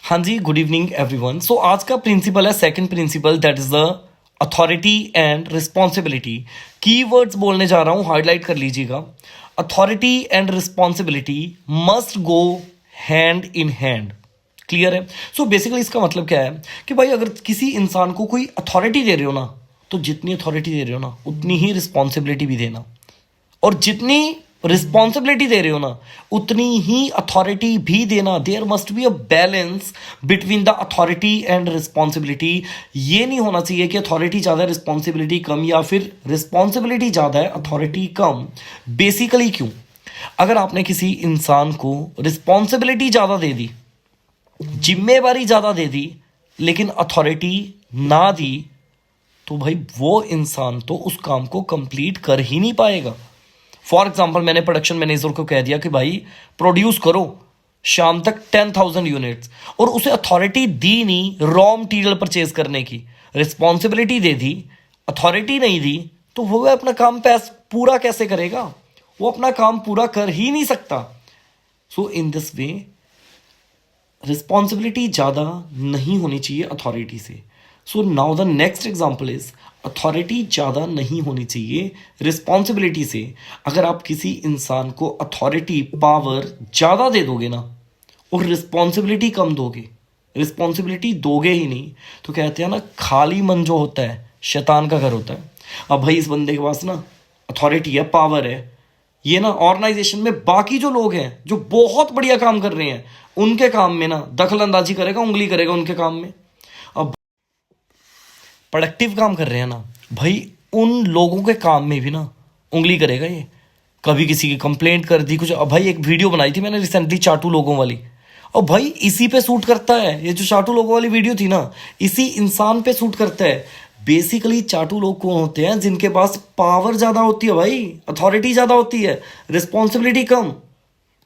हाँ जी, good evening everyone. So आज का प्रिंसिपल है second principle, that is the authority and responsibility. Keywords बोलने जा रहा हूँ, हाईलाइट कर लीजिएगा। Authority and responsibility must go hand in hand. Clear है? सो बेसिकली इसका मतलब क्या है कि भाई अगर किसी इंसान को कोई अथॉरिटी दे रहे हो ना, तो जितनी अथॉरिटी दे रहे हो ना उतनी ही रिस्पॉन्सिबिलिटी भी देना, और जितनी रिस्पॉन्सिबिलिटी दे रहे हो ना उतनी ही अथॉरिटी भी देना। There must be a balance between the authority and responsibility. ये नहीं होना चाहिए कि अथॉरिटी ज़्यादा रिस्पॉन्सिबिलिटी कम, या फिर रिस्पॉन्सिबिलिटी ज़्यादा है अथॉरिटी कम। बेसिकली क्यों? अगर आपने किसी इंसान को रिस्पॉन्सिबिलिटी ज़्यादा दे दी, जिम्मेवारी ज़्यादा दे दी, लेकिन अथॉरिटी ना दी, तो भाई वो इंसान तो उस काम को कंप्लीट कर ही नहीं पाएगा। फॉर एग्जाम्पल, मैंने प्रोडक्शन मैनेजर को कह दिया कि भाई प्रोड्यूस करो शाम तक 10,000 यूनिट्स, और उसे अथॉरिटी दी नहीं रॉ मटीरियल परचेज करने की, रिस्पॉन्सिबिलिटी दे दी, अथॉरिटी नहीं दी, तो वो अपना काम पूरा कैसे करेगा? वो अपना काम पूरा कर ही नहीं सकता। सो इन दिस वे रिस्पॉन्सिबिलिटी ज़्यादा नहीं होनी चाहिए अथॉरिटी से। So now the next example is authority ज़्यादा नहीं होनी चाहिए रिस्पॉन्सिबिलिटी से। अगर आप किसी इंसान को अथॉरिटी पावर ज़्यादा दे दोगे ना और रिस्पॉन्सिबिलिटी कम दोगे, रिस्पॉन्सिबिलिटी दोगे ही नहीं, तो कहते हैं ना खाली मन जो होता है शैतान का घर होता है। अब भाई इस बंदे के पास ना अथॉरिटी है, पावर है, ये ना ऑर्गेनाइजेशन में बाकी जो लोग हैं जो बहुत बढ़िया काम कर रहे हैं उनके काम में ना दखल अंदाजी करेगा, उंगली करेगा उनके काम में। अब प्रोडक्टिव काम कर रहे हैं ना भाई, उन लोगों के काम में भी ना उंगली करेगा ये। कभी किसी की कंप्लेंट कर दी कुछ। अब भाई एक वीडियो बनाई थी मैंने रिसेंटली चाटू लोगों वाली, और भाई इसी पे सूट करता है। ये जो चाटू लोगों वाली वीडियो थी ना, इसी इंसान पे सूट करता है। बेसिकली चाटू लोग कौन होते हैं? जिनके पास पावर ज़्यादा होती है भाई, अथॉरिटी ज़्यादा होती है, रिस्पॉन्सिबिलिटी कम।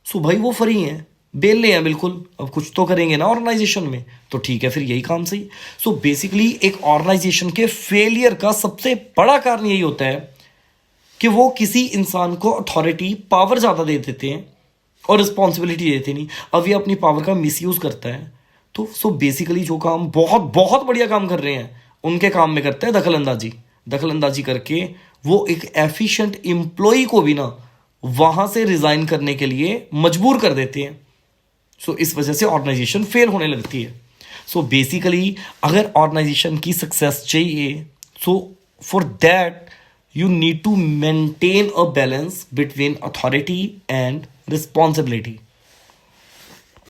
सो भाई वो फ्री हैं, बेले हैं बिल्कुल। अब कुछ तो करेंगे ना ऑर्गेनाइजेशन में, तो ठीक है फिर यही काम सही। सो बेसिकली एक ऑर्गेनाइजेशन के फेलियर का सबसे बड़ा कारण यही होता है कि वो किसी इंसान को अथॉरिटी पावर ज़्यादा दे देते हैं और रिस्पॉन्सिबिलिटी देते नहीं। अब ये अपनी पावर का मिसयूज करता है। तो सो बेसिकली जो काम बहुत बहुत बढ़िया काम कर रहे हैं उनके काम में करते हैं दखल अंदाजी। दखल अंदाजी करके वो एक एफिशिएंट एम्प्लॉय को भी ना वहां से रिजाइन करने के लिए मजबूर कर देते हैं। सो इस वजह से ऑर्गेनाइजेशन फेल होने लगती है। सो बेसिकली अगर ऑर्गेनाइजेशन की सक्सेस चाहिए, so for that you need to maintain a balance between authority and responsibility.